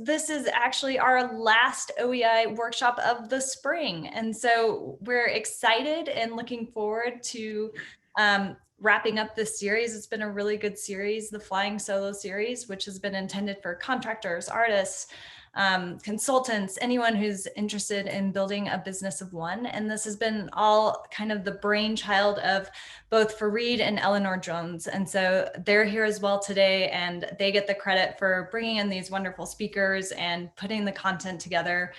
this is actually our last OEI workshop of the spring. And so we're excited and looking forward to wrapping up this series. It's been a really good series, the Flying Solo series, which has been intended for contractors, artists, consultants, anyone who's interested in building a business of one. And this has been all kind of the brainchild of both Fareed and Eleanor Jones. And so they're here as well today, and they get the credit for bringing in these wonderful speakers and putting the content together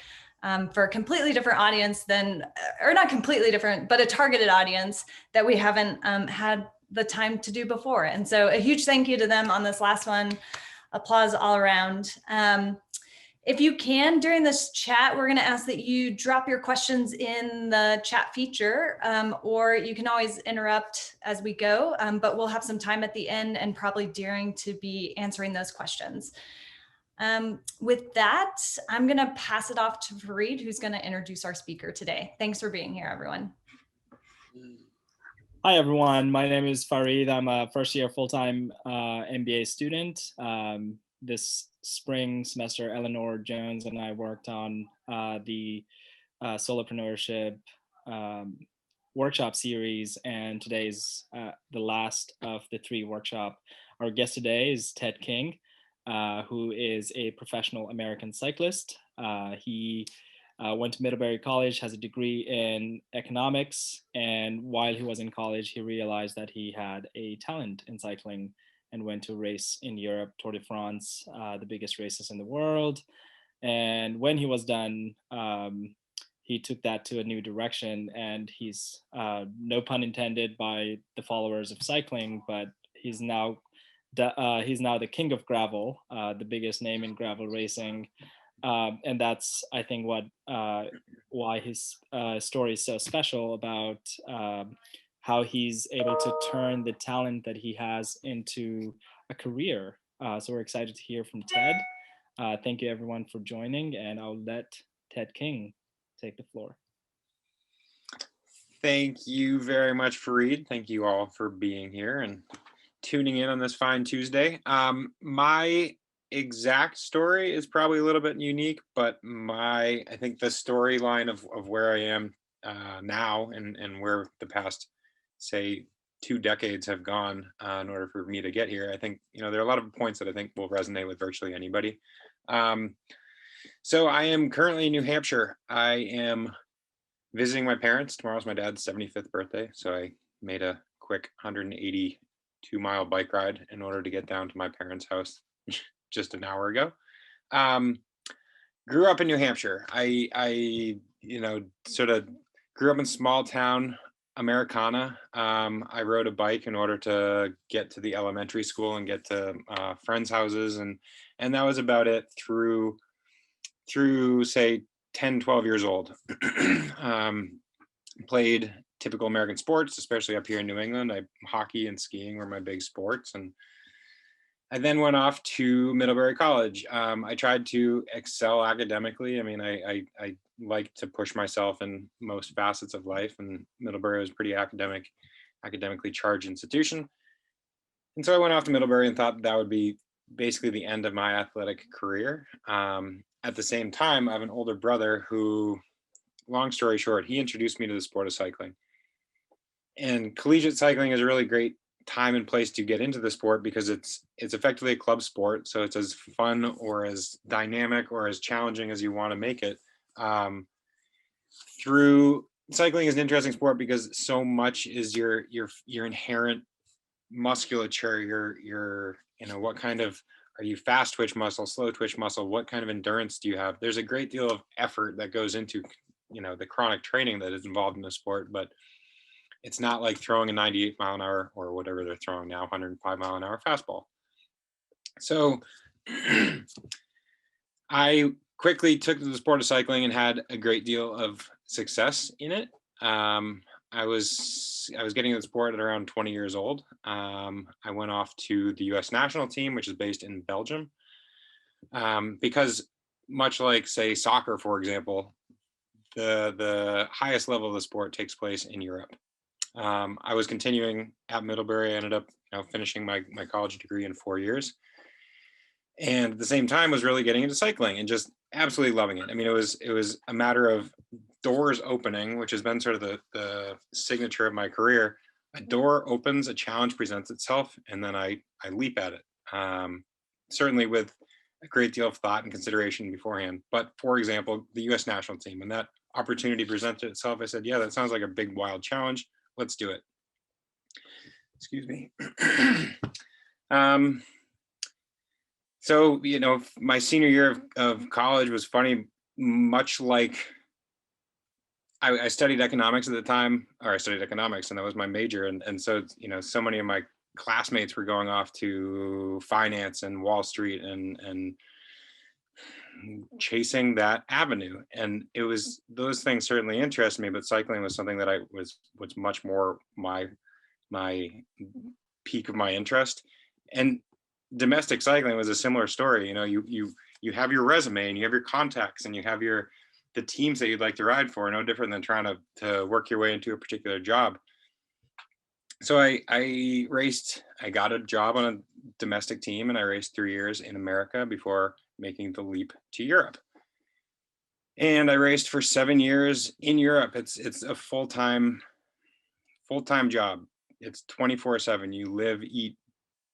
for a completely different audience than, or not completely different, but a targeted audience that we haven't had the time to do before. And so a huge thank you to them on this last one. Applause all around. If you can, during this chat, we're going to ask that you drop your questions in the chat feature, or you can always interrupt as we go, but we'll have some time at the end and probably during to be answering those questions. With that, I'm going to pass it off to Fareed, who's going to introduce our speaker today. Thanks for being here, everyone. Hi, everyone. My name is Fareed. I'm a first-year full-time MBA student. This spring semester, Eleanor Jones and I worked on the Solopreneurship workshop series, and today's the last of the 3 workshop. Our guest today is Ted King, who is a professional American cyclist. He went to Middlebury College, has a degree in economics, and while he was in college, he realized that he had a talent in cycling and went to race in Europe, Tour de France, the biggest races in the world. And when he was done, he took that to a new direction, and he's, no pun intended by the followers of cycling, but he's now the king of gravel, the biggest name in gravel racing. And that's, I think, why his story is so special about how he's able to turn the talent that he has into a career. So we're excited to hear from Ted. Thank you, everyone, for joining, and I'll let Ted King take the floor. Thank you very much, Fareed. Thank you all for being here and tuning in on this fine Tuesday. My exact story is probably a little bit unique, but I think the storyline of where I am now and where the past, say, 2 decades have gone in order for me to get here, I think, there are a lot of points that I think will resonate with virtually anybody. So I am currently in New Hampshire. I am visiting my parents. Tomorrow's my dad's 75th birthday, so I made a quick 182-mile bike ride in order to get down to my parents' house just an hour ago. Grew up in New Hampshire. I sort of grew up in small town Americana. I rode a bike in order to get to the elementary school and get to friends' houses, and that was about it through say 10, 12 years old. Played typical American sports, especially up here in New England. Hockey and skiing were my big sports, and I then went off to Middlebury College. I tried to excel academically. I mean, I like to push myself in most facets of life, and Middlebury was a pretty academically charged institution. And so I went off to Middlebury and thought that would be basically the end of my athletic career. At the same time, I have an older brother who, long story short, he introduced me to the sport of cycling. And collegiate cycling is a really great time and place to get into the sport because it's effectively a club sport. So it's as fun or as dynamic or as challenging as you want to make it. Through cycling is an interesting sport because so much is your inherent musculature, your what kind of, are you fast twitch muscle, slow twitch muscle, what kind of endurance do you have? There's a great deal of effort that goes into the chronic training that is involved in the sport, but it's not like throwing a 98 mile an hour or whatever they're throwing now, 105 mile an hour fastball. So I quickly took to the sport of cycling and had a great deal of success in it. I was getting into the sport at around 20 years old. I went off to the US national team, which is based in Belgium, because much like, say, soccer, for example, the highest level of the sport takes place in Europe. I was continuing at Middlebury. I ended up finishing my college degree in 4 years. and at the same time was really getting into cycling and just absolutely loving it. I mean, it was a matter of doors opening, which has been sort of the signature of my career. A door opens, a challenge presents itself, and then I leap at it. Certainly with a great deal of thought and consideration beforehand. But for example, the U.S. national team, when that opportunity presented itself, I said, yeah, that sounds like a big, wild challenge. Let's do it. Excuse me. So, you know, my senior year of college was funny, much like I studied economics at the time, or I studied economics, and that was my major. And so, you know, so many of my classmates were going off to finance and Wall Street and chasing that avenue. And it was, those things certainly interest me, but cycling was something that was much more my peak of my interest. And domestic cycling was a similar story. You know, you have your resume and you have your contacts and you have the teams that you'd like to ride for, no different than trying to work your way into a particular job. So I got a job on a domestic team, and I raced 3 years in America before making the leap to Europe. And I raced for 7 years in Europe. It's a full-time job. It's 24/7. You live, eat,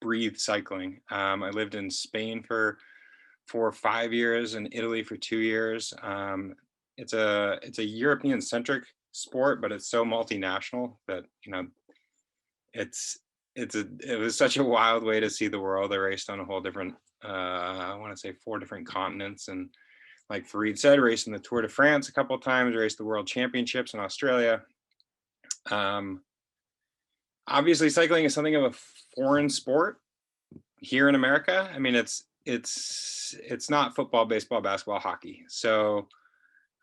breathe cycling. I lived in Spain for 5 years, and Italy for 2 years. It's a European centric sport, but it's so multinational that, you know, it was such a wild way to see the world. I raced on a whole different, I want to say 4 different continents, and like Fareed said, raced in the Tour de France a couple of times, raced the World Championships in Australia. Obviously, cycling is something of a foreign sport here in America. I mean, it's not football, baseball, basketball, hockey. So,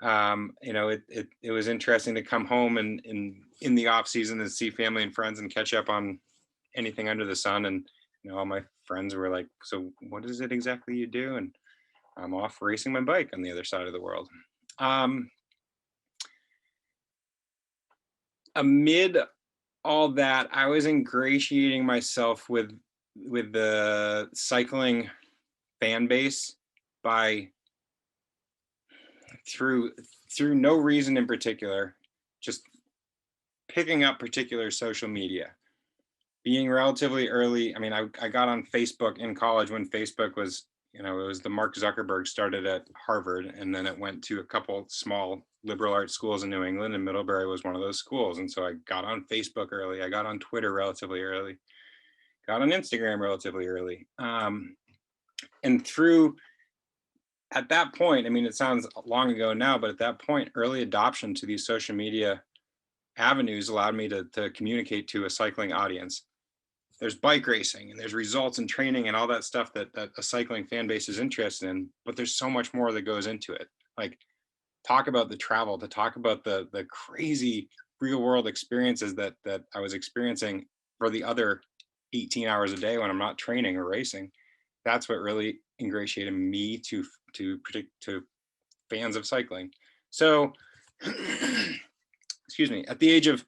you know, it was interesting to come home and in the off season and see family and friends and catch up on anything under the sun. And, you know, all my friends were like, so what is it exactly you do? And I'm off racing my bike on the other side of the world. Amid all that, I was ingratiating myself with the cycling fan base by through no reason in particular, just picking up particular social media, being relatively early. I mean, I got on Facebook in college when Facebook was, you know, it was the Mark Zuckerberg started at Harvard, and then it went to a couple small liberal arts schools in New England, and Middlebury was one of those schools. And so I got on Facebook early. I got on Twitter relatively early, got on Instagram relatively early. And through, at that point, I mean, it sounds long ago now, but at that point, early adoption to these social media avenues allowed me to communicate to a cycling audience. There's bike racing and there's results and training and all that stuff that a cycling fan base is interested in, but there's so much more that goes into it. Like, talk about the travel, to talk about the crazy real world experiences that I was experiencing for the other 18 hours a day when I'm not training or racing. That's what really ingratiated me to fans of cycling. So, excuse me, at the age of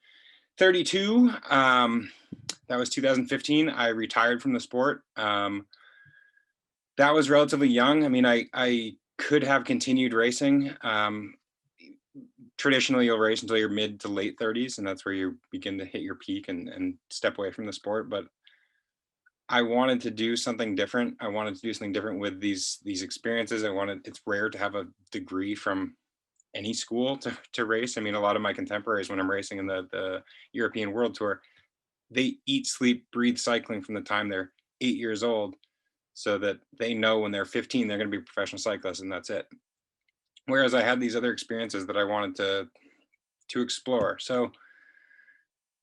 32, that was 2015, I retired from the sport. That was relatively young. I mean, I could have continued racing. Traditionally, you'll race until you're mid to late 30s, and that's where you begin to hit your peak and step away from the sport. But I wanted to do something different. I wanted to do something different with these experiences. It's rare to have a degree from any school to race. I mean, a lot of my contemporaries, when I'm racing in the European World Tour, they eat, sleep, breathe cycling from the time they're 8 years old, so that they know when they're 15, they're going to be professional cyclists, and that's it. Whereas I had these other experiences that I wanted to explore. So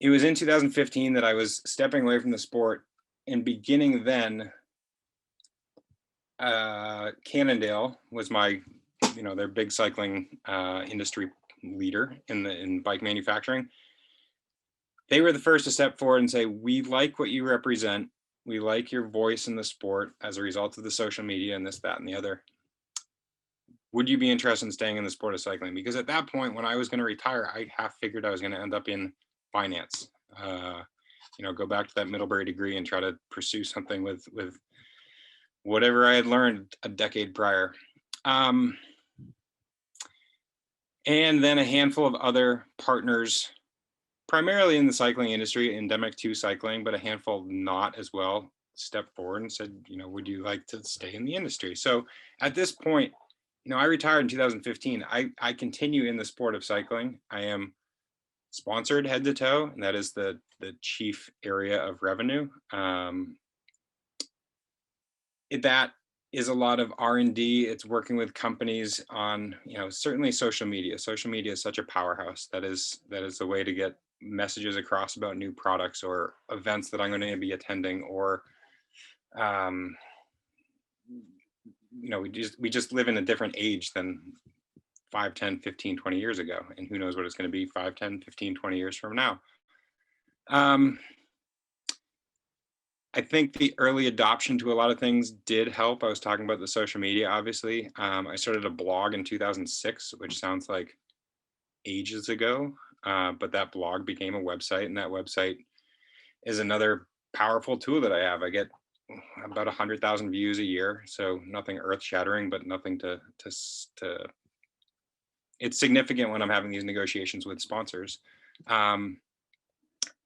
it was in 2015 that I was stepping away from the sport, and beginning then, Cannondale was my, you know, their big cycling industry leader in bike manufacturing. They were the first to step forward and say, we like what you represent. We like your voice in the sport as a result of the social media and this, that, and the other. Would you be interested in staying in the sport of cycling? Because at that point, when I was going to retire, I half figured I was going to end up in finance. You know, go back to that Middlebury degree and try to pursue something with whatever I had learned a decade prior. And then a handful of other partners, primarily in the cycling industry, endemic to cycling, but a handful not as well, stepped forward and said, would you like to stay in the industry? So at this point, I retired in 2015. I continue in the sport of cycling. I am sponsored head to toe, and that is the chief area of revenue. That is a lot of R&D. It's working with companies on, certainly social media. Social media is such a powerhouse. That is the way to get messages across about new products or events that I'm going to be attending, or we just live in a different age than 5, 10, 15, 20 years ago, and who knows what it's going to be 5, 10, 15, 20 years from now. I think the early adoption to a lot of things did help. I was talking about the social media, obviously. I started a blog in 2006, which sounds like ages ago, but that blog became a website, and that website is another powerful tool that I have. I get about 100,000 views a year, so nothing earth-shattering, but nothing to. It's significant when I'm having these negotiations with sponsors.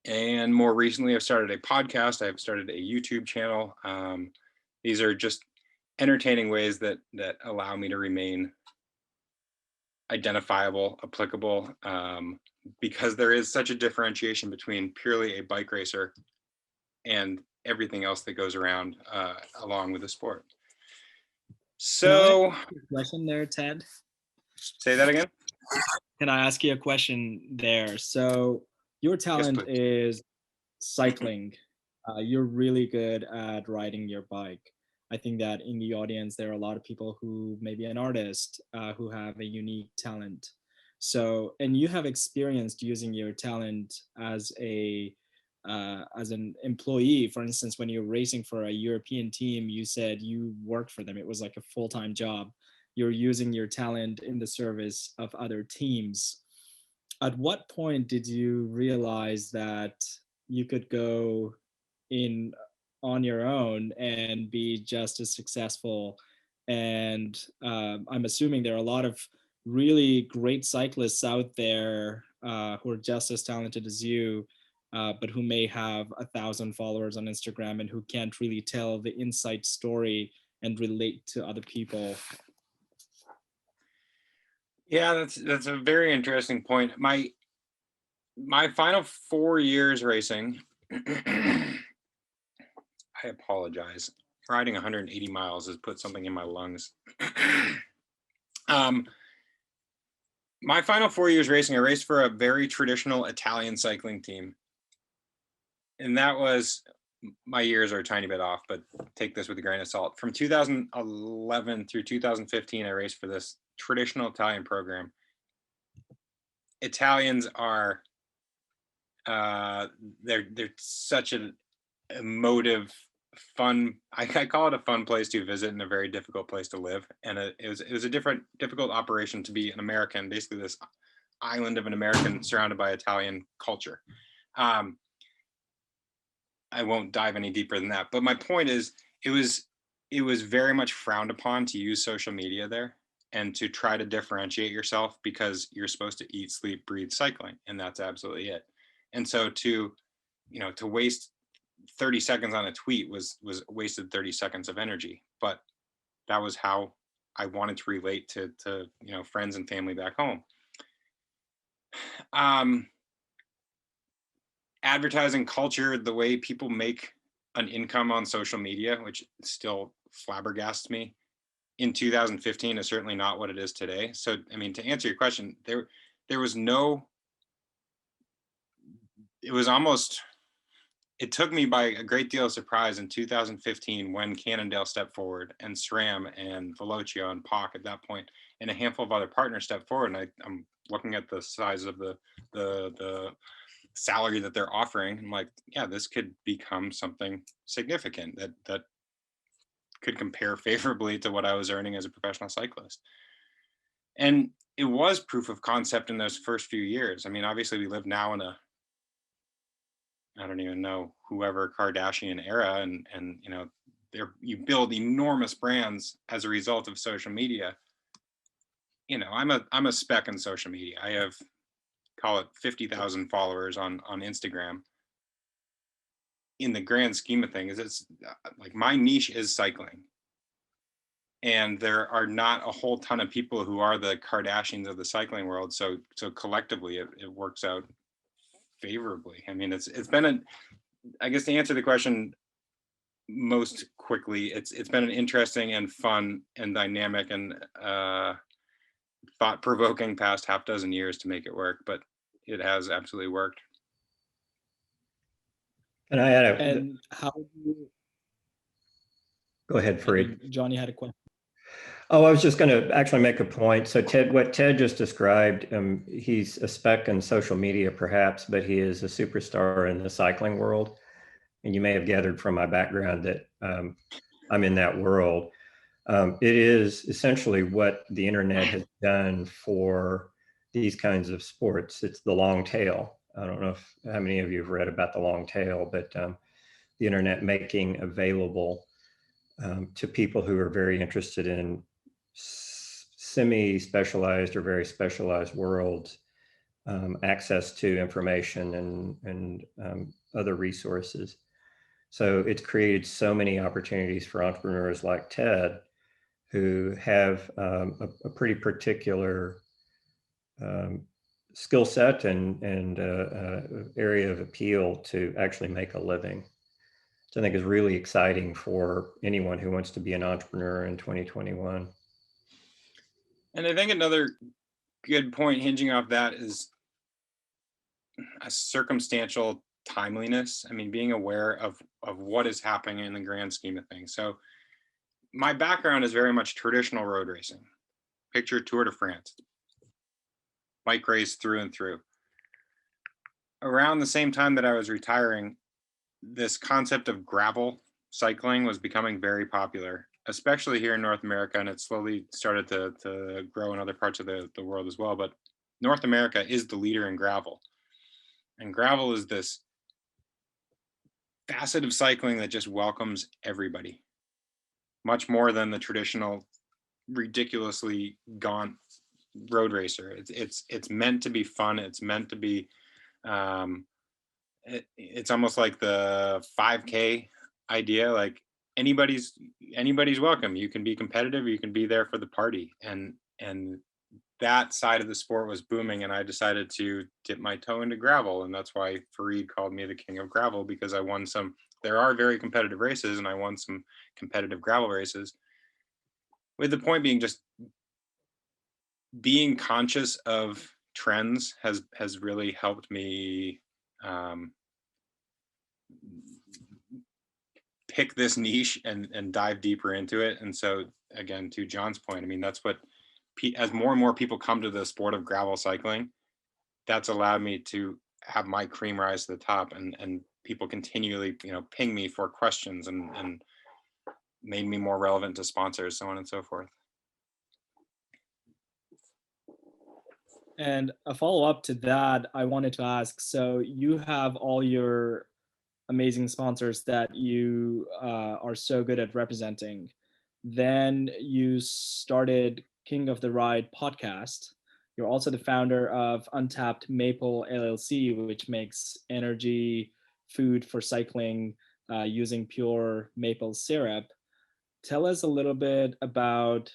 And more recently, I've started a podcast. I've started a YouTube channel. These are just entertaining ways that allow me to remain identifiable, applicable, because there is such a differentiation between purely a bike racer and everything else that goes around along with the sport. So, question there, Ted. Say that again. Can I ask you a question there? So your talent is cycling. You're really good at riding your bike. I think that in the audience, there are a lot of people who may be an artist who have a unique talent. So, and you have experienced using your talent as an employee. For instance, when you're racing for a European team, you said you worked for them. It was like a full-time job. You're using your talent in the service of other teams. At what point did you realize that you could go in on your own and be just as successful? And I'm assuming there are a lot of really great cyclists out there who are just as talented as you, but who may have 1,000 followers on Instagram and who can't really tell the inside story and relate to other people. Yeah, that's a very interesting point. My final 4 years racing, I apologize. Riding 180 miles has put something in my lungs. My final 4 years racing, I raced for a very traditional Italian cycling team. And that was, my years are a tiny bit off, but take this with a grain of salt. From 2011 through 2015, I raced for this traditional Italian program. Italians are, they're such an emotive, fun, I call it a fun place to visit and a very difficult place to live. And it was a difficult operation to be an American, basically this island of an American surrounded by Italian culture. I won't dive any deeper than that, but my point is, it was very much frowned upon to use social media there and to try to differentiate yourself, because you're supposed to eat, sleep, breathe cycling, and that's absolutely it. And so to waste 30 seconds on a tweet was wasted 30 seconds of energy. But that was how I wanted to relate to friends and family back home. Advertising culture, the way people make an income on social media, which still flabbergasts me, in 2015 is certainly not what it is today. So, I mean, to answer your question, there was no, it took me by a great deal of surprise in 2015 when Cannondale stepped forward and SRAM and Velocio and POC at that point, and a handful of other partners stepped forward. And I'm looking at the size of the salary that they're offering. I'm like, yeah, this could become something significant that could compare favorably to what I was earning as a professional cyclist. And it was proof of concept in those first few years. I mean, obviously we live now in I don't even know, whoever Kardashian era, and you build enormous brands as a result of social media. You know, I'm a spec in social media. I have, call it 50,000 followers on Instagram. In the grand scheme of things, it's like my niche is cycling. And there are not a whole ton of people who are the Kardashians of the cycling world. So collectively it works out favorably. I mean, it's been I guess to answer the question most quickly, it's been an interesting and fun and dynamic and thought-provoking past half dozen years to make it work, but it has absolutely worked. And I had And how do you, go ahead, Fareed. Johnny had a question. Oh, I was just going to actually make a point. So what Ted just described, he's a spec in social media perhaps, but he is a superstar in the cycling world. And you may have gathered from my background that I'm in that world. It is essentially what the internet has done for these kinds of sports. It's the long tail. I don't know how many of you have read about the long tail, but the internet making available to people who are very interested in semi-specialized or very specialized worlds, access to information and other resources. So it's created so many opportunities for entrepreneurs like Ted, who have a pretty particular skill set and area of appeal to actually make a living. So I think is really exciting for anyone who wants to be an entrepreneur in 2021. And I think another good point hinging off that is a circumstantial timeliness. I mean, being aware of what is happening in the grand scheme of things. So my background is very much traditional road racing. Picture Tour de France, bike race through and through. Around the same time that I was retiring, this concept of gravel cycling was becoming very popular, especially here in North America, and it slowly started to grow in other parts of the world as well. But North America is the leader in gravel. And gravel is this facet of cycling that just welcomes everybody, much more than the traditional ridiculously gaunt road racer. It's meant to be fun. It's meant to be it's almost like the 5K idea. Like anybody's welcome. You can be competitive, you can be there for the party. And that side of the sport was booming, and I decided to dip my toe into gravel. And that's why Fareed called me the king of gravel, because I won some, there are very competitive races, and I won some competitive gravel races, with the point being just being conscious of trends has really helped me pick this niche and dive deeper into it. And so again, to John's point, I mean, that's what, as more and more people come to the sport of gravel cycling, that's allowed me to have my cream rise to the top, and people continually, you know, ping me for questions and made me more relevant to sponsors, so on and so forth. And a follow-up to that, I wanted to ask, so you have all your amazing sponsors that you are so good at representing. Then you started King of the Ride podcast. You're also the founder of Untapped Maple LLC, which makes energy food for cycling using pure maple syrup. Tell us a little bit about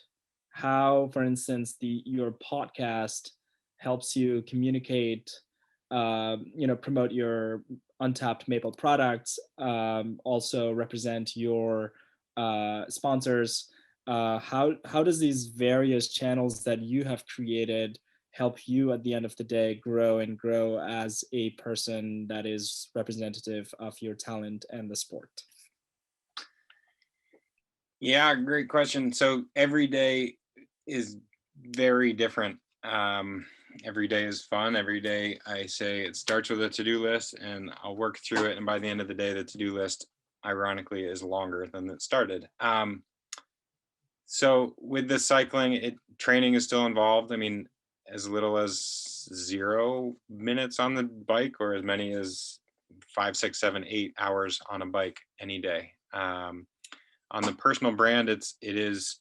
how, for instance, your podcast helps you communicate, promote your Untapped Maple products, also represent your sponsors. How does these various channels that you have created help you at the end of the day grow as a person that is representative of your talent and the sport? Yeah, great question. So every day is very different. Every day is fun. Every day I say it starts with a to-do list, and I'll work through it. And by the end of the day, the to-do list, ironically, is longer than it started. So with the cycling, training is still involved. I mean, as little as 0 minutes on the bike, or as many as 5, 6, 7, 8 hours on a bike any day. on the personal brand, it is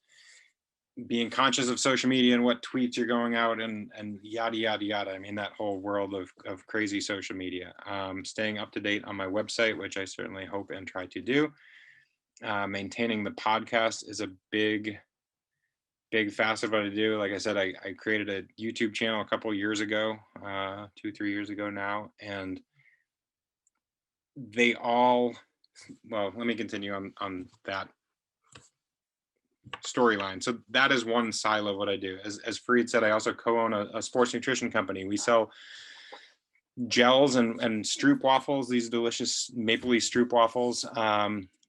being conscious of social media and what tweets you're going out and yada, yada, yada. I mean, that whole world of crazy social media. Staying up to date on my website, which I certainly hope and try to do. Maintaining the podcast is a big facet of what I do. Like I said, I created a YouTube channel a couple of years ago, 2-3 years ago now, and they all, well, let me continue on that storyline. So that is one silo of what I do. As Fareed said, I also co-own a sports nutrition company. We sell gels and Stroop waffles, these delicious maple leaf Stroop waffles.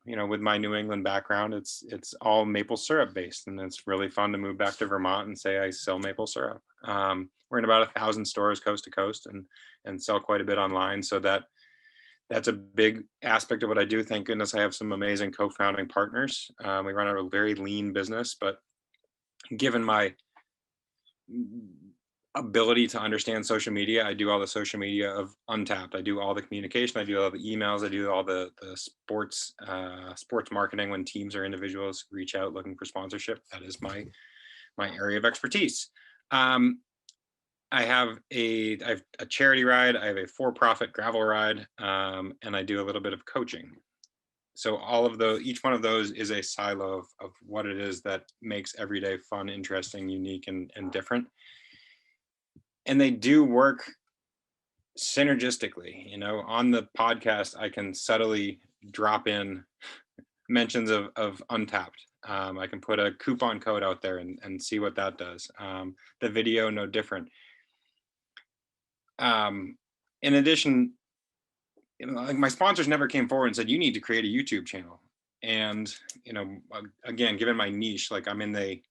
You know, with my New England background, it's all maple syrup based, and it's really fun to move back to Vermont and say I sell maple syrup. We're in about 1,000 stores coast to coast, and sell quite a bit online. So that's a big aspect of what I do. Thank goodness I have some amazing co-founding partners. We run a very lean business, but given my ability to understand social media, I do all the social media of Untapped. I do all the communication. I do all the emails. I do all the sports marketing when teams or individuals reach out looking for sponsorship. That is my area of expertise. I have a charity ride. I have a for-profit gravel ride, and I do a little bit of coaching. So all of each one of those is a silo of what it is that makes every day fun, interesting, unique, and different. And they do work synergistically. You know, on the podcast, I can subtly drop in mentions of Untapped. I can put a coupon code out there and see what that does. The video, no different. In addition, you know, like my sponsors never came forward and said, you need to create a YouTube channel. And, you know, again, given my niche, like I'm in the,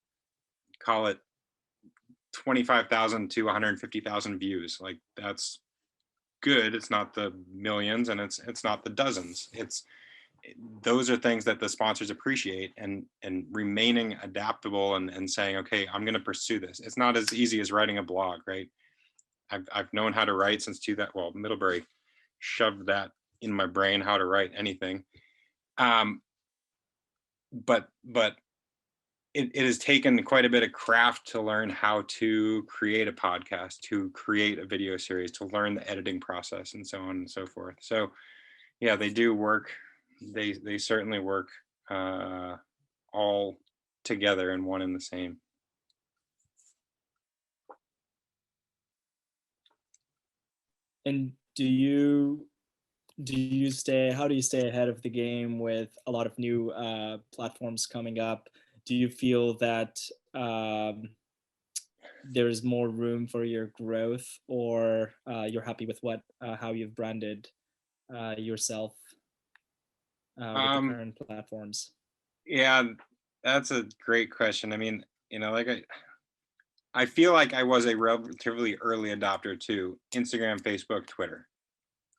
call it 25,000 to 150,000 views. Like that's good. It's not the millions, and it's not the dozens. Those are things that the sponsors appreciate, and remaining adaptable and saying, okay, I'm going to pursue this. It's not as easy as writing a blog, right? I've known how to write since Middlebury shoved that in my brain, how to write anything. But it has taken quite a bit of craft to learn how to create a podcast, to create a video series, to learn the editing process, and so on and so forth. So yeah, they do work. They certainly work all together in one and the same. And how do you stay ahead of the game with a lot of new platforms coming up? Do you feel that there's more room for your growth, or you're happy with how you've branded yourself with the current platforms? Yeah, that's a great question. I mean, you know, like I feel like I was a relatively early adopter to Instagram, Facebook, Twitter.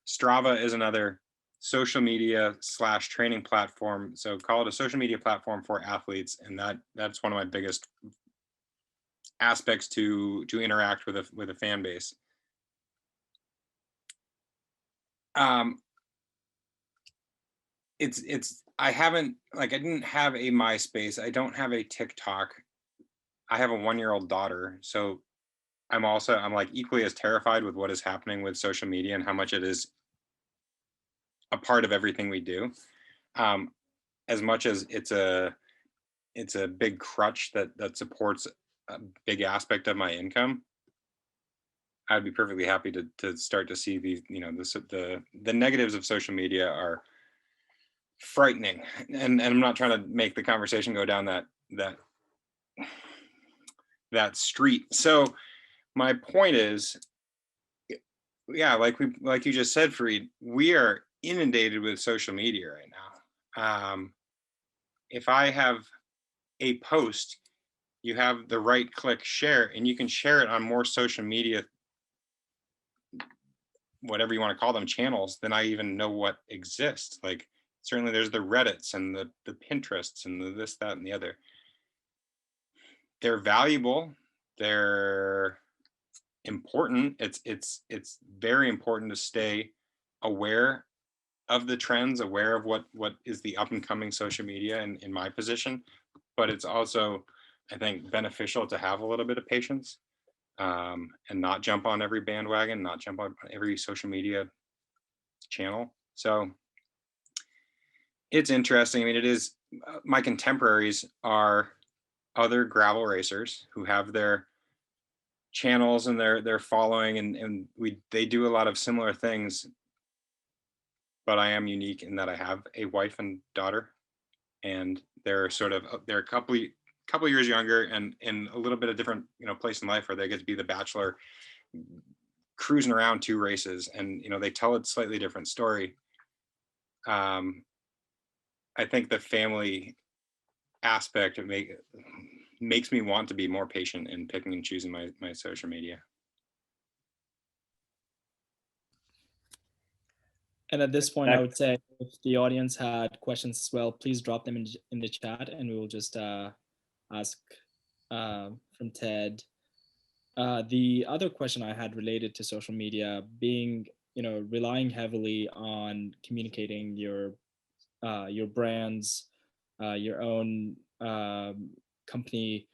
Strava is another social media / training platform. So call it a social media platform for athletes. And that's one of my biggest aspects to interact with a fan base. I didn't have a MySpace. I don't have a TikTok. I have a 1-year-old daughter. So I'm like equally as terrified with what is happening with social media and how much it is a part of everything we do. As much as it's a big crutch that supports a big aspect of my income, I'd be perfectly happy to start to see these, you know, the negatives of social media are frightening. And I'm not trying to make the conversation go down that street. So my point is, yeah, like you just said, Fareed, we are inundated with social media right now. If I have a post, you have the right click share, and you can share it on more social media, whatever you want to call them, channels than I even know what exists. Like certainly there's the Reddits and the Pinterests and the this, that, and the other. They're valuable. They're important. It's very important to stay aware of the trends, aware of what is the up and coming social media in my position, but it's also, I think, beneficial to have a little bit of patience, and not jump on every bandwagon, not jump on every social media channel. So it's interesting. I mean, it is, my contemporaries are other gravel racers who have their channels and their following, and they do a lot of similar things, but I am unique in that I have a wife and daughter, and they're a couple years younger and in a little bit of different, place in life where they get to be the bachelor cruising around 2 races, and they tell a slightly different story. I think the family aspect makes me want to be more patient in picking and choosing my social media. And at this point, I would say if the audience had questions as well, please drop them in the chat, and we will just ask from Ted. The other question I had related to social media, being, relying heavily on communicating your brands, your own company.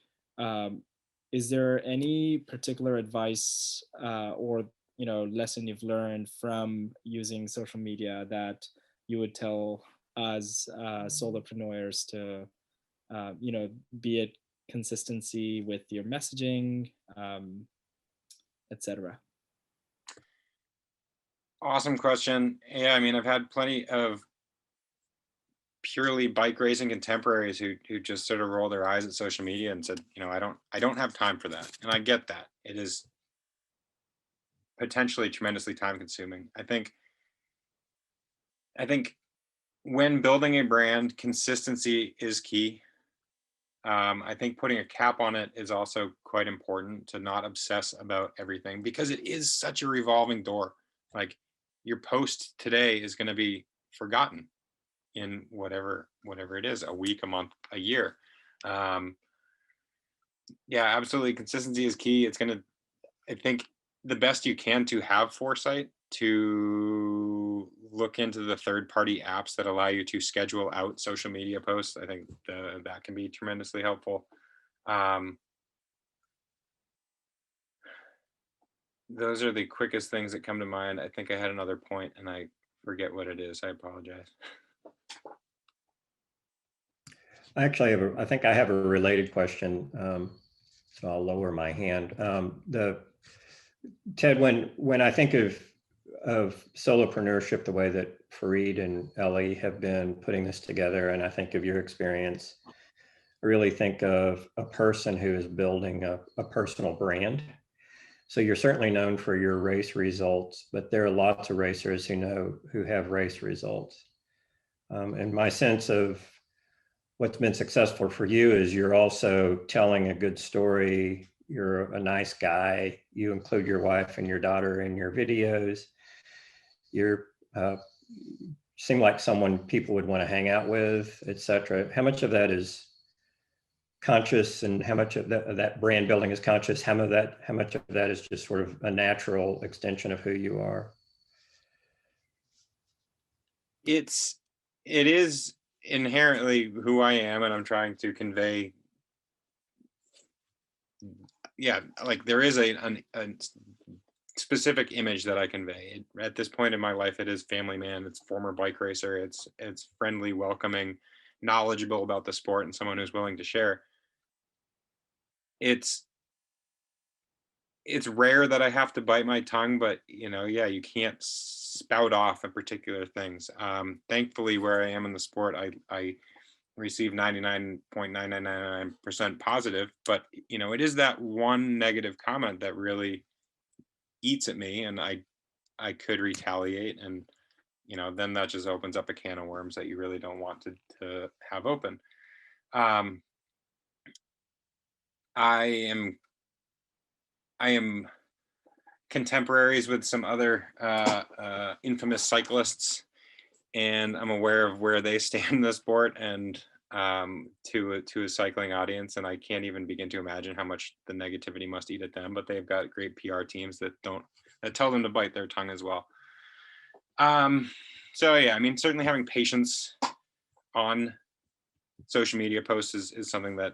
Is there any particular advice or lesson you've learned from using social media that you would tell as solopreneurs to, be it consistency with your messaging, etc.? Awesome question. Yeah, I mean, I've had plenty of purely bike racing contemporaries who just sort of roll their eyes at social media and said, I don't have time for that. And I get that. It is potentially tremendously time consuming. I think when building a brand, consistency is key. I think putting a cap on it is also quite important, to not obsess about everything, because it is such a revolving door. Like, your post today is going to be forgotten in whatever it is, a week, a month, a year. Yeah, absolutely. Consistency is key. I think the best you can to have foresight, to look into the third-party apps that allow you to schedule out social media posts. I think that can be tremendously helpful. Those are the quickest things that come to mind. I think I had another point and I forget what it is. I apologize. Actually, I think I have a related question, so I'll lower my hand. Ted, when I think of solopreneurship, the way that Fareed and Ellie have been putting this together, and I think of your experience, I really think of a person who is building a personal brand. So you're certainly known for your race results, but there are lots of racers who have race results. And my sense of what's been successful for you is you're also telling a good story. You're a nice guy. You include your wife and your daughter in your videos. You seem like someone people would want to hang out with, etc. How much of that is conscious, and how much of that brand building is conscious? How much of that is just sort of a natural extension of who you are? It is inherently who I am, and I'm trying to convey. Yeah, like there is a specific image that I convey. At this point in my life, it is family man, it's former bike racer, it's friendly, welcoming, knowledgeable about the sport, and someone who's willing to share. It's rare that I have to bite my tongue, but yeah, you can't spout off of particular things. Thankfully, where I am in the sport, I receive 99.9999% positive, but it is that one negative comment that really eats at me, and I could retaliate, and then that just opens up a can of worms that you really don't want to have open. I am contemporaries with some other infamous cyclists, and I'm aware of where they stand in the sport, and to a cycling audience, and I can't even begin to imagine how much the negativity must eat at them. But they've got great PR teams that tell them to bite their tongue as well. So yeah, I mean, certainly having patience on social media posts is something that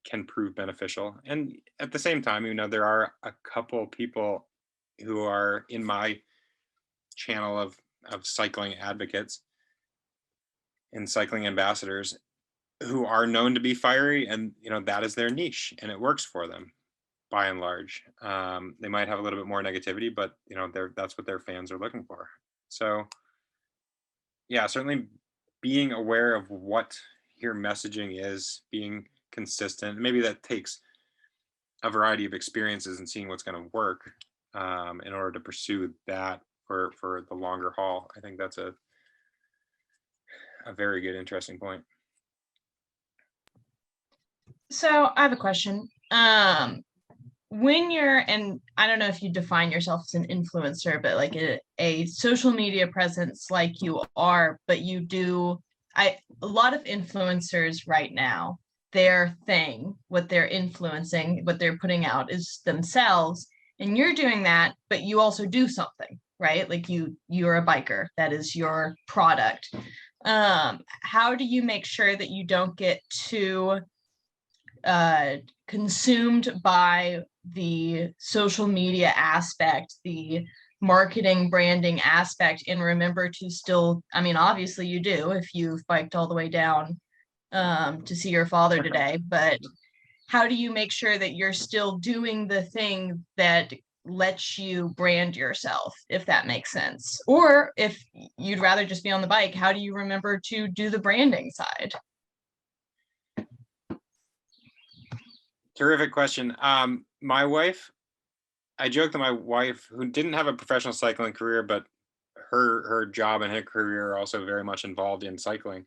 can prove beneficial. And at the same time, you know, there are a couple people who are in my channel of cycling advocates and cycling ambassadors who are known to be fiery, and you know, that is their niche and it works for them by and large. They might have a little bit more negativity, but you know, that's what their fans are looking for. So yeah, certainly being aware of what your messaging is, being consistent. Maybe that takes a variety of experiences and seeing what's going to work in order to pursue that for the longer haul. I think that's a very good, interesting point. So I have a question. When you're, and I don't know if you define yourself as an influencer, but like a social media presence like you are, but you do, a lot of influencers right now, their thing, what they're influencing, what they're putting out is themselves. And you're doing that, but you also do something, right? Like you're a biker, that is your product. How do you make sure that you don't get too consumed by the social media aspect, the marketing branding aspect, and remember to still, I mean, obviously you do if you've biked all the way down to see your father today, but how do you make sure that you're still doing the thing that lets you brand yourself, if that makes sense? Or if you'd rather just be on the bike, how do you remember to do the branding side? Terrific question. My wife, I joke that my wife, who didn't have a professional cycling career, but her job and her career are also very much involved in cycling.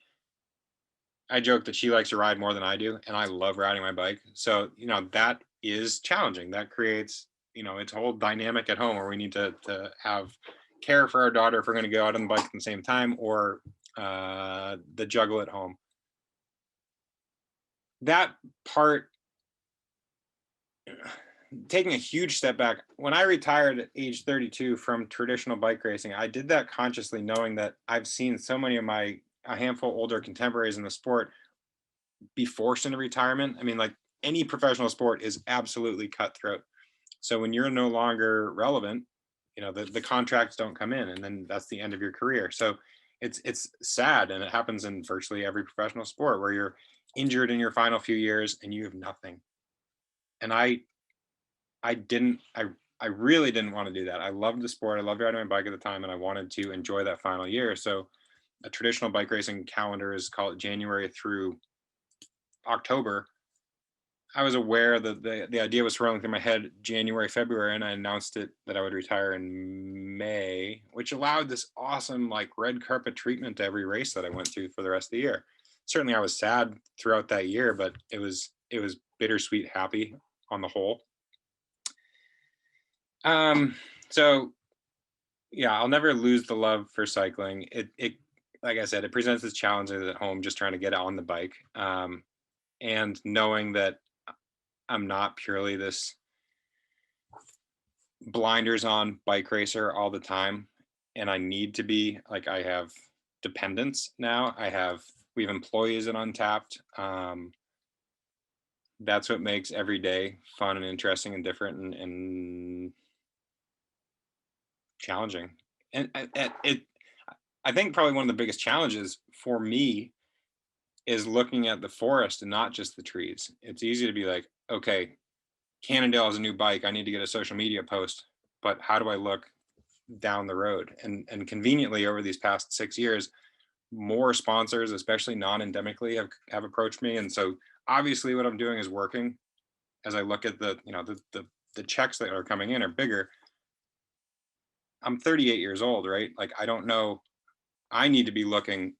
I joke that she likes to ride more than I do, and I love riding my bike. So, you know, that is challenging. That creates, you know, its whole dynamic at home where we need to have care for our daughter if we're going to go out on the bike at the same time, or the juggle at home. That part, taking a huge step back, when I retired at age 32 from traditional bike racing, I did that consciously, knowing that I've seen so many of a handful older contemporaries in the sport be forced into retirement. I mean, like any professional sport is absolutely cutthroat. So when you're no longer relevant, you know, the contracts don't come in, and then that's the end of your career. So it's sad, and it happens in virtually every professional sport where you're injured in your final few years and you have nothing. And I really didn't want to do that. I loved the sport. I loved riding my bike at the time, and I wanted to enjoy that final year. So a traditional bike racing calendar is called January through October. I was aware that the idea was swirling through my head January, February, and I announced it that I would retire in May, which allowed this awesome like red carpet treatment to every race that I went through for the rest of the year. Certainly I was sad throughout that year, but it was bittersweet happy on the whole. So yeah, I'll never lose the love for cycling. It like I said, it presents its challenges at home, just trying to get on the bike. And knowing that I'm not purely this blinders on bike racer all the time. And I need to be, like, I have dependents now. We have employees at Untapped. That's what makes every day fun and interesting and different and challenging. And I think probably one of the biggest challenges for me is looking at the forest and not just the trees. It's easy to be like, okay, Cannondale has a new bike. I need to get a social media post, but how do I look down the road? And conveniently, over these past 6 years, more sponsors, especially non-endemically, have approached me. And so obviously what I'm doing is working. As I look at the, you know, the checks that are coming in are bigger. I'm 38 years old, right? Like, I don't know, I need to be looking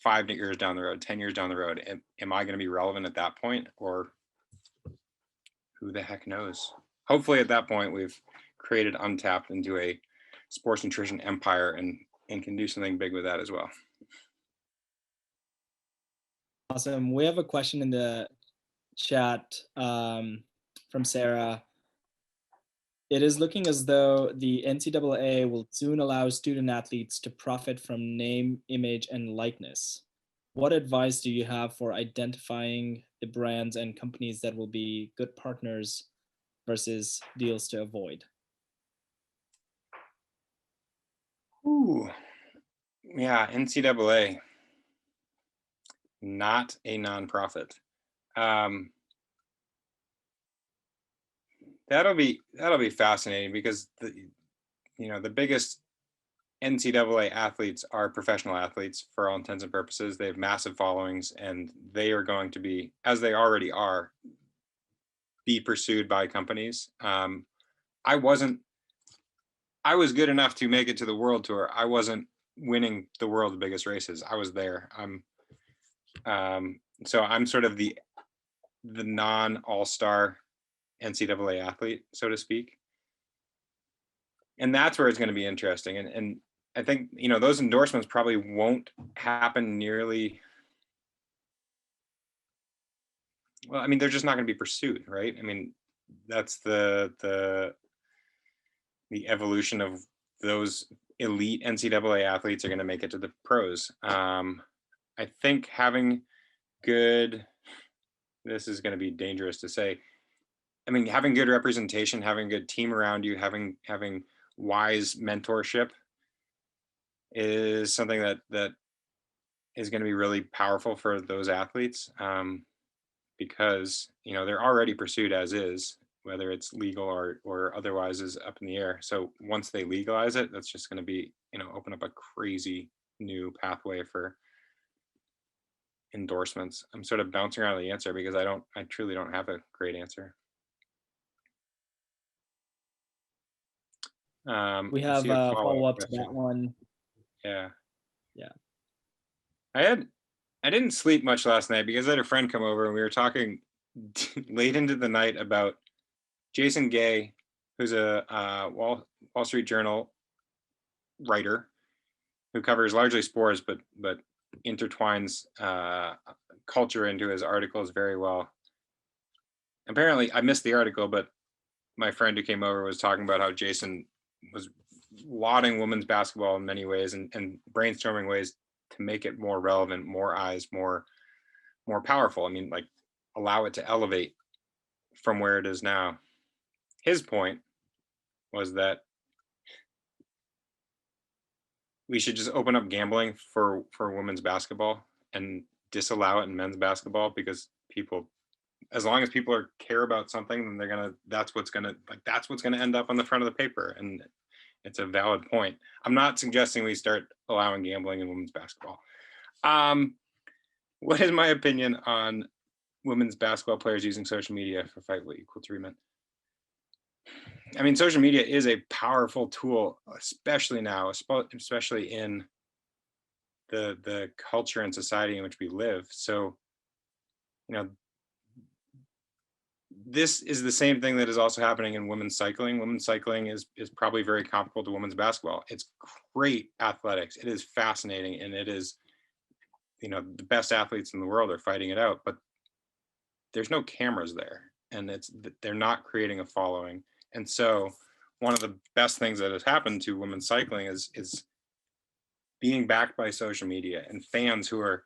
5 years down the road, 10 years down the road. Am I going to be relevant at that point, or who the heck knows? Hopefully at that point we've created Untapped into a sports nutrition empire and can do something big with that as well. Awesome. We have a question in the chat from Sarah. It is looking as though the NCAA will soon allow student athletes to profit from name, image, and likeness. What advice do you have for identifying the brands and companies that will be good partners versus deals to avoid? Ooh, yeah, NCAA, not a nonprofit. That'll be fascinating because the biggest NCAA athletes are professional athletes for all intents and purposes. They have massive followings, and they are going to be, as they already are, be pursued by companies. I was good enough to make it to the world tour. I wasn't winning the world's biggest races. I was there. So I'm sort of the non all-star NCAA athlete, so to speak. And that's where it's going to be interesting. And I think, those endorsements probably won't happen nearly. Well, I mean, they're just not going to be pursued, right? I mean, that's the evolution of those elite NCAA athletes are going to make it to the pros. I think having this is going to be dangerous to say. I mean, having good representation, having a good team around you, having wise mentorship is something that is going to be really powerful for those athletes, because they're already pursued as is, whether it's legal or otherwise is up in the air. So once they legalize it, that's just going to be open up a crazy new pathway for endorsements. I'm sort of bouncing around the answer because I truly don't have a great answer. We have a follow-up to that one. Yeah. Yeah. I didn't sleep much last night because I had a friend come over and we were talking late into the night about Jason Gay, who's a Wall Street Journal writer who covers largely sports, but intertwines culture into his articles very well. Apparently, I missed the article, but my friend who came over was talking about how Jason was lauding women's basketball in many ways and brainstorming ways to make it more relevant, more eyes, more powerful. I mean, like, allow it to elevate from where it is now. His point was that we should just open up gambling for women's basketball and disallow it in men's basketball, because people, as long as people care about something, then that's what's gonna end up on the front of the paper. And it's a valid point. I'm not suggesting we start allowing gambling in women's basketball. What is my opinion on women's basketball players using social media for fight with equal treatment? I mean, social media is a powerful tool, especially now, especially in the culture and society in which we live. So, this is the same thing that is also happening in women's cycling. Women's cycling is probably very comparable to women's basketball. It's great athletics. It is fascinating, and it is, the best athletes in the world are fighting it out, but there's no cameras there, and they're not creating a following. And so one of the best things that has happened to women's cycling is being backed by social media and fans who are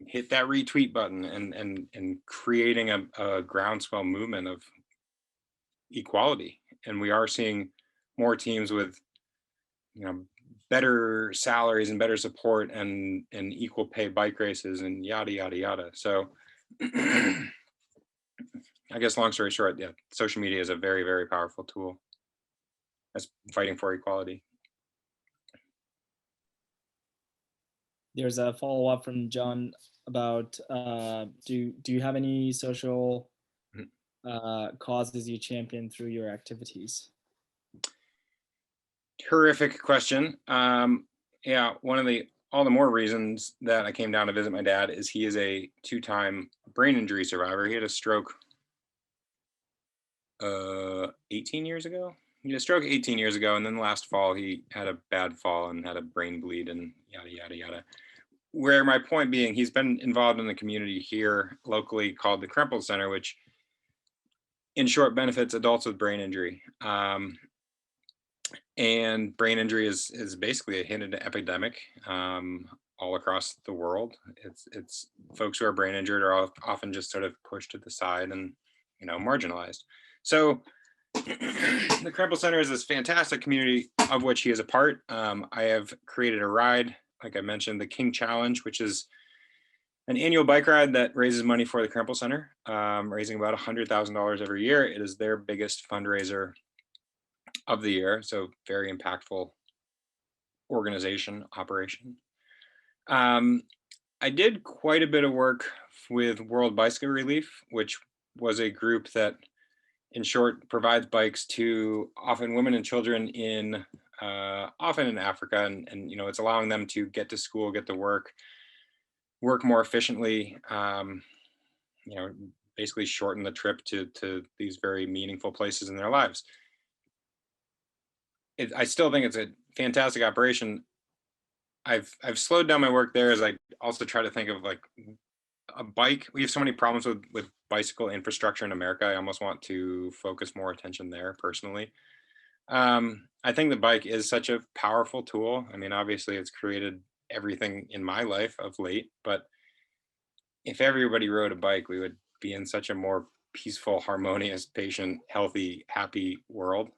hit that retweet button and creating a groundswell movement of equality. And we are seeing more teams with better salaries and better support and equal pay bike races and yada yada yada. So I guess long story short, yeah, social media is a very, very powerful tool that's fighting for equality. There's a follow-up from John about do you have any social causes you champion through your activities? Terrific question. Yeah, one of all the more reasons that I came down to visit my dad is he is a 2-time brain injury survivor. He had a stroke 18 years ago. He had a stroke 18 years ago, and then last fall he had a bad fall and had a brain bleed and yada yada yada. Where my point being, he's been involved in the community here locally called the Krempel Center, which in short, benefits adults with brain injury. And brain injury is basically a hidden epidemic all across the world. It's folks who are brain injured are often just sort of pushed to the side and, you know, marginalized. So the Kremple Center is this fantastic community of which he is a part. I have created a ride, like I mentioned, the King Challenge, which is an annual bike ride that raises money for the Kremple Center, raising about $100,000 every year. It is their biggest fundraiser of the year, so very impactful organization operation. I did quite a bit of work with World Bicycle Relief, which was a group that, in short, provides bikes to often women and children in often in Africa, and you know, it's allowing them to get to school, get to work more efficiently. You know, basically shorten the trip to these very meaningful places in their lives. I still think it's a fantastic operation. I've slowed down my work there as I also try to think of like a bike. We have so many problems with bicycle infrastructure in America. I almost want to focus more attention there personally. I think the bike is such a powerful tool. I mean, obviously it's created everything in my life of late, but if everybody rode a bike, we would be in such a more peaceful, harmonious, patient, healthy, happy world.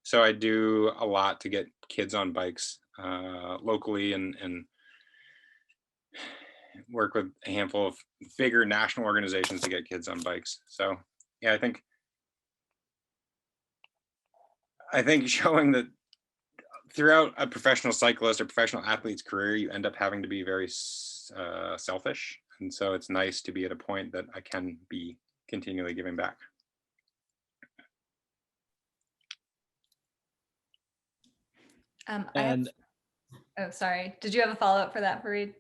So I do a lot to get kids on bikes locally and work with a handful of bigger national organizations to get kids on bikes. So yeah, I think showing that throughout a professional cyclist or professional athlete's career, you end up having to be very selfish. And so it's nice to be at a point that I can be continually giving back. Oh, sorry. Did you have a follow-up for that, Fareed?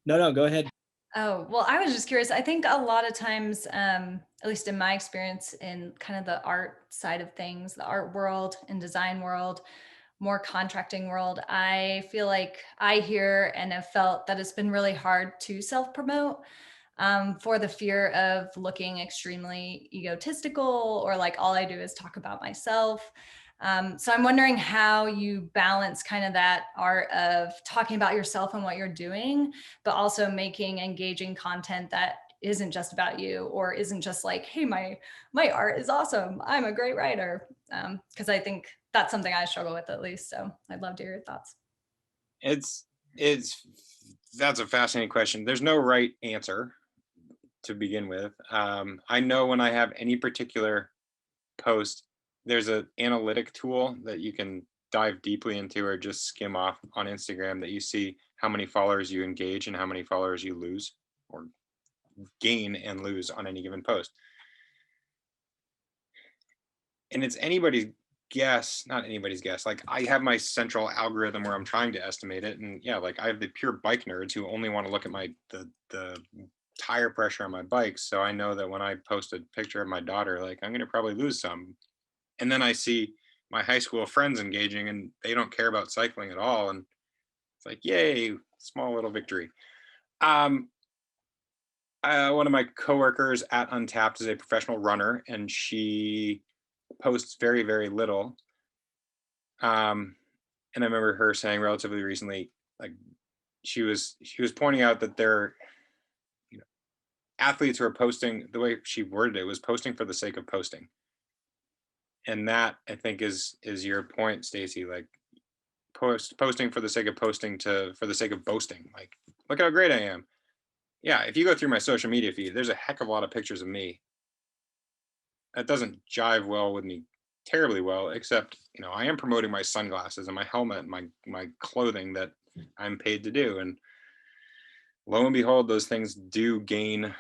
No, go ahead. Oh, well, I was just curious. I think a lot of times, at least in my experience in kind of the art side of things, the art world and design world, more contracting world, I feel like I hear and have felt that it's been really hard to self-promote for the fear of looking extremely egotistical or like all I do is talk about myself. So I'm wondering how you balance kind of that art of talking about yourself and what you're doing, but also making engaging content that isn't just about you or isn't just like, hey, my art is awesome, I'm a great writer. Because I think that's something I struggle with at least. So I'd love to hear your thoughts. That's a fascinating question. There's no right answer to begin with. I know when I have any particular post, there's an analytic tool that you can dive deeply into or just skim off on Instagram that you see how many followers you engage and how many followers you lose or gain and lose on any given post. And it's anybody's guess, not anybody's guess. Like I have my central algorithm where I'm trying to estimate it. And yeah, like I have the pure bike nerds who only want to look at the tire pressure on my bikes. So I know that when I post a picture of my daughter, like I'm going to probably lose some. And then I see my high school friends engaging and they don't care about cycling at all. And it's like, yay, small little victory. One of my coworkers at Untapped is a professional runner and she posts very, very little. And I remember her saying relatively recently, like she was pointing out that there, you know, athletes who are posting, the way she worded it was posting for the sake of posting. And that I think is your point, Stacy, like posting for the sake of posting for the sake of boasting. Like, look how great I am. Yeah, if you go through my social media feed, there's a heck of a lot of pictures of me. That doesn't jive well with me terribly well, except, you know, I am promoting my sunglasses and my helmet and my clothing that I'm paid to do. And lo and behold, those things do gain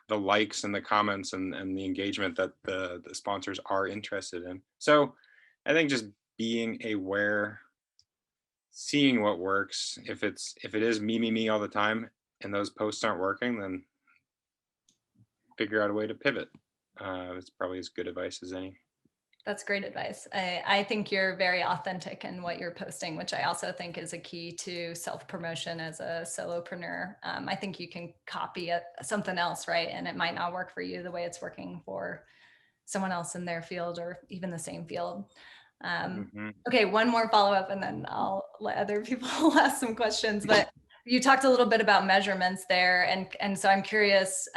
the likes and the comments and the engagement that the sponsors are interested in. So I think just being aware, seeing what works. If it is me all the time and those posts aren't working, then figure out a way to pivot. It's probably as good advice as any. That's great advice. I think you're very authentic in what you're posting, which I also think is a key to self-promotion as a solopreneur. I think you can copy something else, right? And it might not work for you the way it's working for someone else in their field or even the same field. Okay, one more follow-up and then I'll let other people ask some questions. But you talked a little bit about measurements there. And so I'm curious,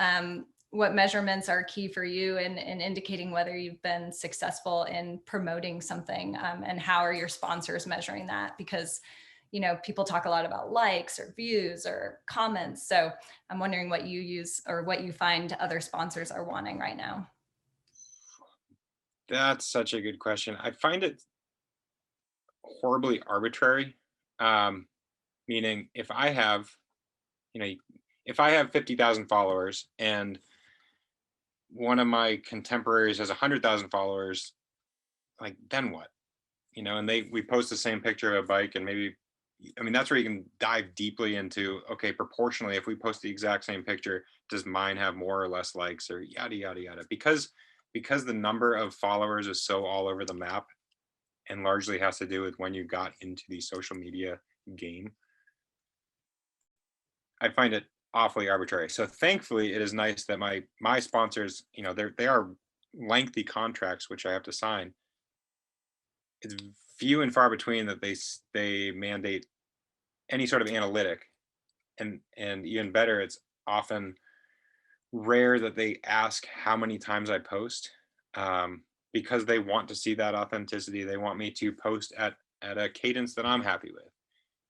what measurements are key for you in indicating whether you've been successful in promoting something, and how are your sponsors measuring that? Because, you know, people talk a lot about likes or views or comments. So I'm wondering what you use or what you find other sponsors are wanting right now. That's such a good question. I find it horribly arbitrary. Meaning if I have, if I have 50,000 followers and one of my contemporaries has 100,000 followers, like, then what? And we post the same picture of a bike, and maybe, that's where you can dive deeply into, okay, proportionally, if we post the exact same picture, does mine have more or less likes, or yada, yada, yada? Because the number of followers is so all over the map, and largely has to do with when you got into the social media game, I find it awfully arbitrary. So thankfully, it is nice that my sponsors, they are lengthy contracts which I have to sign. It's few and far between that they mandate any sort of analytic, and even better, it's often rare that they ask how many times I post, because they want to see that authenticity. They want me to post at a cadence that I'm happy with,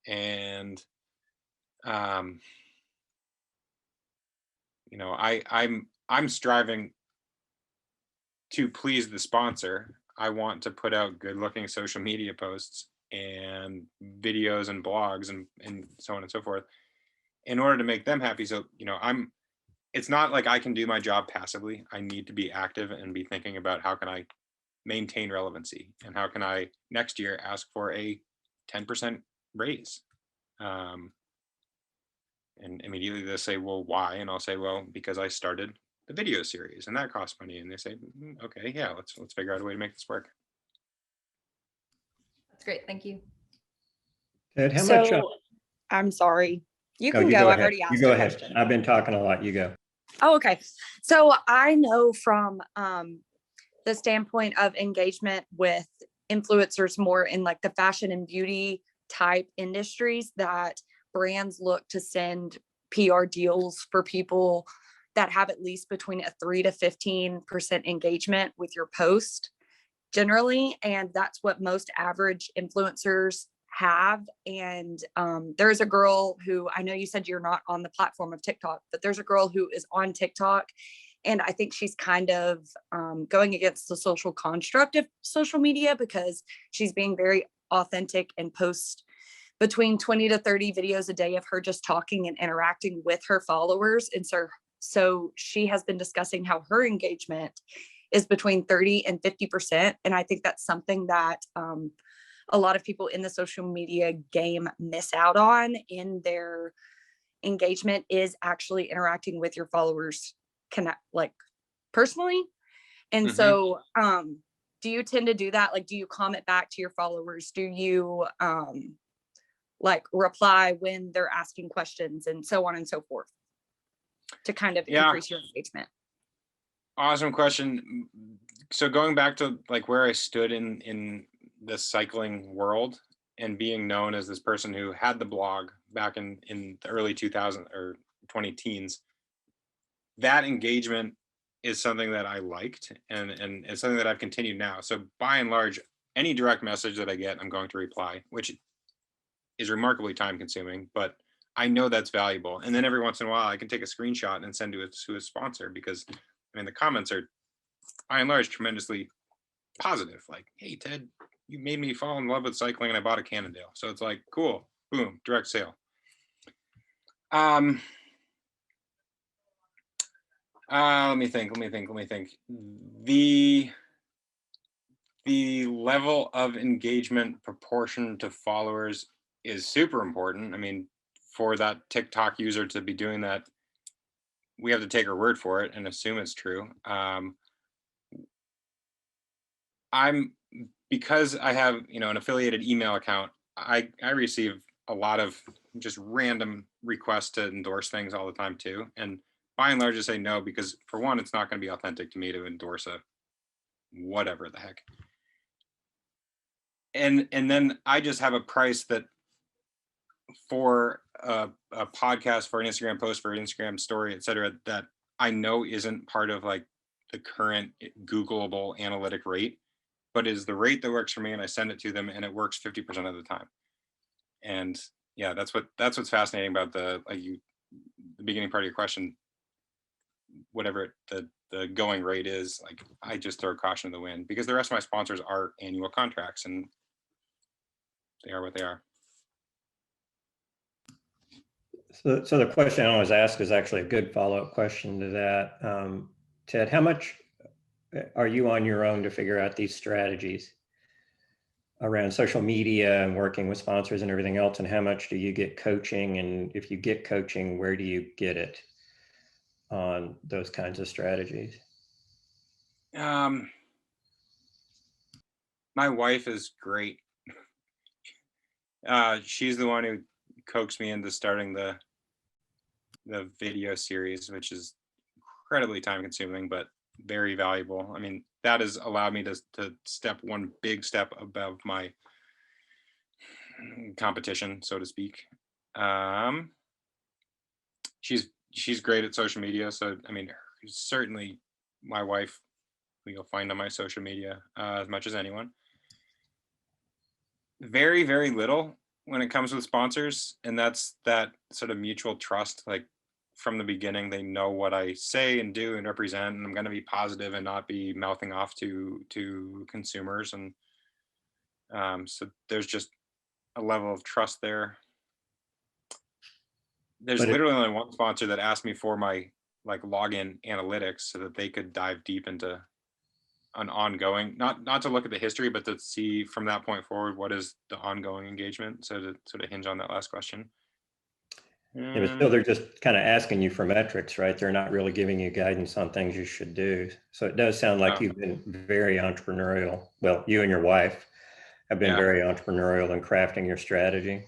and I'm striving to please the sponsor. I want to put out good looking social media posts and videos and blogs and so on and so forth in order to make them happy. So, it's not like I can do my job passively. I need to be active and be thinking about how can I maintain relevancy, and how can I next year ask for a 10% raise. And immediately they'll say, well, why? And I'll say, well, because I started the video series and that costs money. And they say, okay, yeah, let's figure out a way to make this work. That's great. Thank you. Ted, how much? I'm sorry. You No, can you go. go I've ahead. already asked You go a ahead. question. I've been talking a lot. You go. Oh, okay. So I know from the standpoint of engagement with influencers more in like the fashion and beauty type industries, that brands look to send PR deals for people that have at least between a 3 to 15% engagement with your post generally. And that's what most average influencers have. And there's a girl who, I know you said you're not on the platform of TikTok, but there's a girl who is on TikTok. And I think she's kind of going against the social construct of social media, because she's being very authentic and posts between 20 to 30 videos a day of her just talking and interacting with her followers. And so she has been discussing how her engagement is between 30 and 50%. And I think that's something that a lot of people in the social media game miss out on in their engagement, is actually interacting with your followers personally. And so do you tend to do that? Like, do you comment back to your followers? Do you reply when they're asking questions, and so on and so forth, to kind of increase your engagement? Awesome question. So going back to like where I stood in the cycling world, and being known as this person who had the blog back in the early 2000s or 20 teens, that engagement is something that I liked, and it's something that I've continued now. So by and large, any direct message that I get, I'm going to reply, which is remarkably time consuming, but I know that's valuable. And then every once in a while I can take a screenshot and send to a sponsor, because the comments are by and large tremendously positive. Like, hey Ted, you made me fall in love with cycling and I bought a Cannondale. So it's like, cool, boom, direct sale. Let me think. The level of engagement proportion to followers is super important. For that TikTok user to be doing that, we have to take her word for it and assume it's true. because I have, an affiliated email account, I receive a lot of just random requests to endorse things all the time too. And by and large, I say no, because for one, it's not going to be authentic to me to endorse a whatever the heck. And then I just have a price that for a podcast, for an Instagram post, for an Instagram story, et cetera, that I know isn't part of like the current Googleable analytic rate, but is the rate that works for me, and I send it to them, and it works 50% of the time. And yeah, that's what's fascinating about the beginning part of your question. Whatever the going rate is, like I just throw caution to the wind, because the rest of my sponsors are annual contracts, and they are what they are. So the question I always ask is actually a good follow-up question to that. Ted, how much are you on your own to figure out these strategies around social media and working with sponsors and everything else? And how much do you get coaching? And if you get coaching, where do you get it on those kinds of strategies? My wife is great. She's the one who coaxed me into starting the video series, which is incredibly time consuming, but very valuable. I mean, that has allowed me to step one big step above my competition, so to speak. She's great at social media. So, I mean, certainly my wife, who you'll find on my social media as much as anyone. Very, very little when it comes with sponsors. And that's that sort of mutual trust. Like from the beginning, they know what I say and do and represent, and I'm going to be positive and not be mouthing off to consumers. And so there's just a level of trust there. There's literally only one sponsor that asked me for my like login analytics so that they could dive deep into an ongoing, not to look at the history, but to see from that point forward, what is the ongoing engagement. So to sort of hinge on that last question. Yeah, but still, they're just kind of asking you for metrics, right? They're not really giving you guidance on things you should do. So it does sound like you've been very entrepreneurial. Well, you and your wife have been very entrepreneurial in crafting your strategy.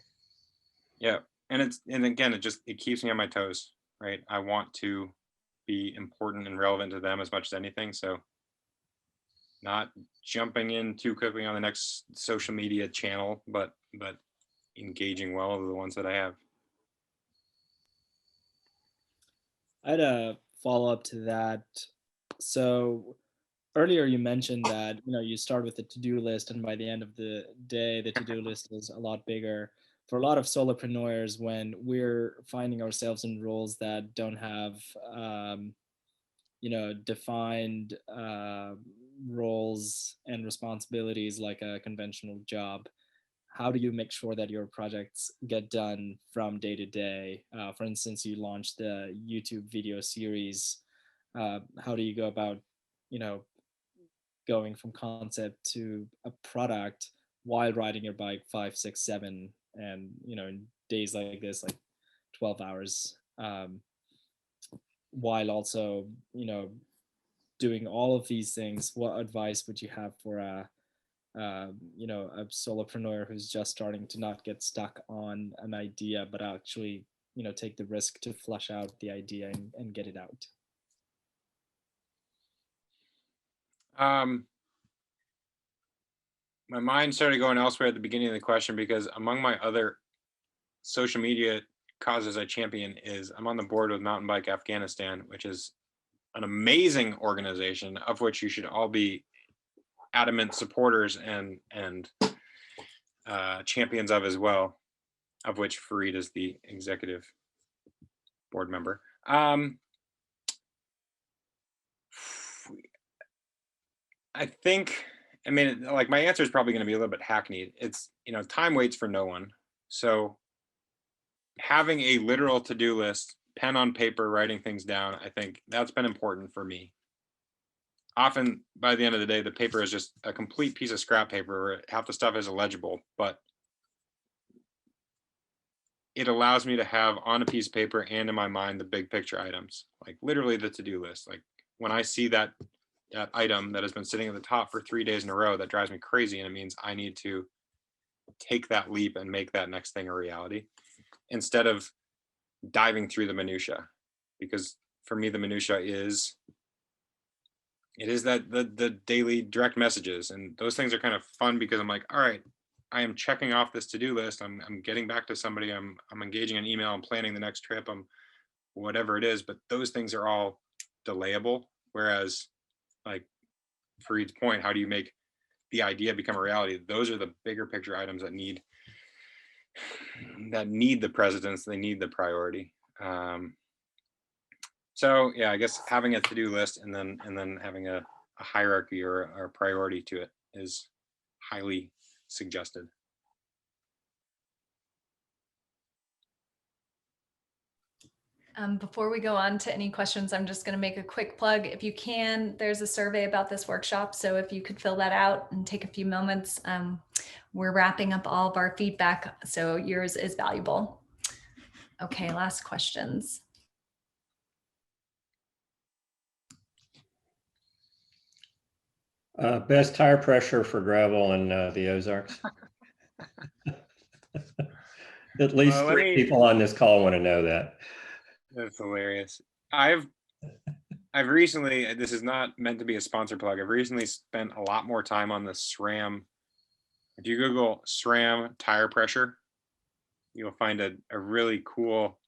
Yeah. And again, it keeps me on my toes, right? I want to be important and relevant to them as much as anything. So not jumping in too quickly on the next social media channel, but engaging well with the ones that I have. I had a follow-up to that. So earlier you mentioned that you start with a to-do list, and by the end of the day the to-do list is a lot bigger. For a lot of solopreneurs, when we're finding ourselves in roles that don't have defined roles and responsibilities like a conventional job, how do you make sure that your projects get done from day to day? For instance, you launched the YouTube video series. How do you go about, going from concept to a product while riding your bike 5, 6, 7, and in days like this, like 12 hours, while also doing all of these things? What advice would you have for a solopreneur who's just starting to not get stuck on an idea, but actually, take the risk to flush out the idea and get it out? My mind started going elsewhere at the beginning of the question, because among my other social media causes I champion is I'm on the board with Mountain Bike Afghanistan, which is an amazing organization of which you should all be adamant supporters and champions of as well, of which Fareed is the executive board member. I think, like my answer is probably going to be a little bit hackneyed. It's, time waits for no one. So having a literal to-do list, pen on paper, writing things down, I think that's been important for me. Often by the end of the day, the paper is just a complete piece of scrap paper where half the stuff is illegible, but it allows me to have on a piece of paper and in my mind the big picture items, like literally the to-do list. Like when I see that that item that has been sitting at the top for 3 days in a row that drives me crazy, and it means I need to take that leap and make that next thing a reality instead of diving through the minutia. Because for me, the minutia is that the daily direct messages, and those things are kind of fun because I'm like, all right, I am checking off this to-do list. I'm getting back to somebody. I'm engaging in email. I'm planning the next trip. I'm whatever it is. But those things are all delayable. Whereas, like Fareed's point, how do you make the idea become a reality? Those are the bigger picture items that need the precedence. They need the priority. So yeah, I guess having a to-do list and then having a hierarchy or a priority to it is highly suggested. Before we go on to any questions, I'm just going to make a quick plug. If you can, there's a survey about this workshop. So if you could fill that out and take a few moments, we're wrapping up all of our feedback. So yours is valuable. Okay, last questions. Best tire pressure for gravel in the Ozarks. At least three people on this call want to know that. That's hilarious. I've recently, this is not meant to be a sponsor plug, I've recently spent a lot more time on the SRAM. If you Google SRAM tire pressure, you'll find a really cool,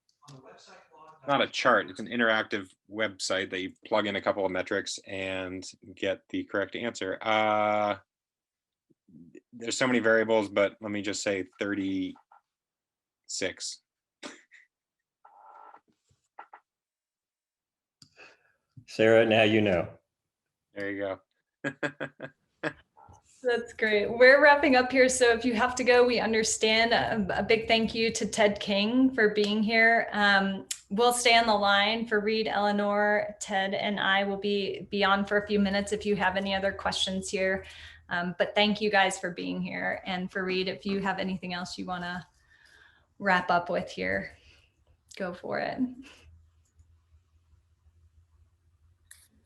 not a chart, it's an interactive website that you plug in a couple of metrics and get the correct answer. There's so many variables, but let me just say 36. Sarah, now you know. There you go. That's great. We're wrapping up here. So if you have to go, we understand. A big thank you to Ted King for being here. We'll stay on the line for Reed, Eleanor, Ted, and I will be on for a few minutes if you have any other questions here. But thank you guys for being here. And for Reed, if you have anything else you want to wrap up with here, go for it.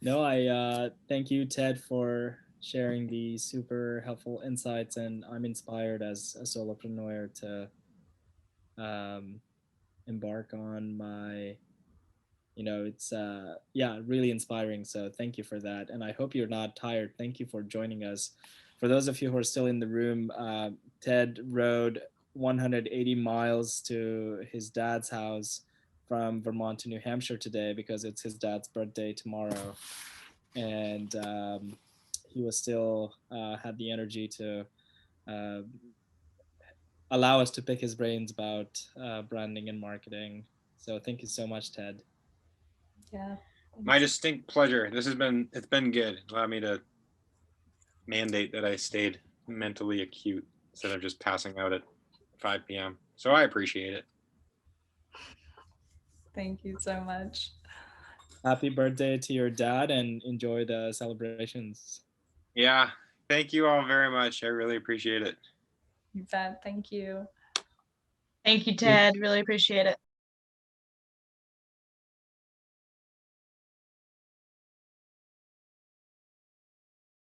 No, I thank you, Ted, for sharing the super helpful insights, and I'm inspired as a solopreneur to embark on my, it's really inspiring. So thank you for that, and I hope you're not tired. Thank you for joining us. For those of you who are still in the room, Ted rode 180 miles to his dad's house from Vermont to New Hampshire today because it's his dad's birthday tomorrow, and he was still had the energy to allow us to pick his brains about branding and marketing. So thank you so much, Ted. Yeah. My distinct pleasure. It's been good. It allowed me to mandate that I stayed mentally acute instead of just passing out at 5 p.m. So I appreciate it. Thank you so much. Happy birthday to your dad and enjoy the celebrations. Yeah. Thank you all very much. I really appreciate it. You bet. Thank you. Thank you, Ted. Really appreciate it.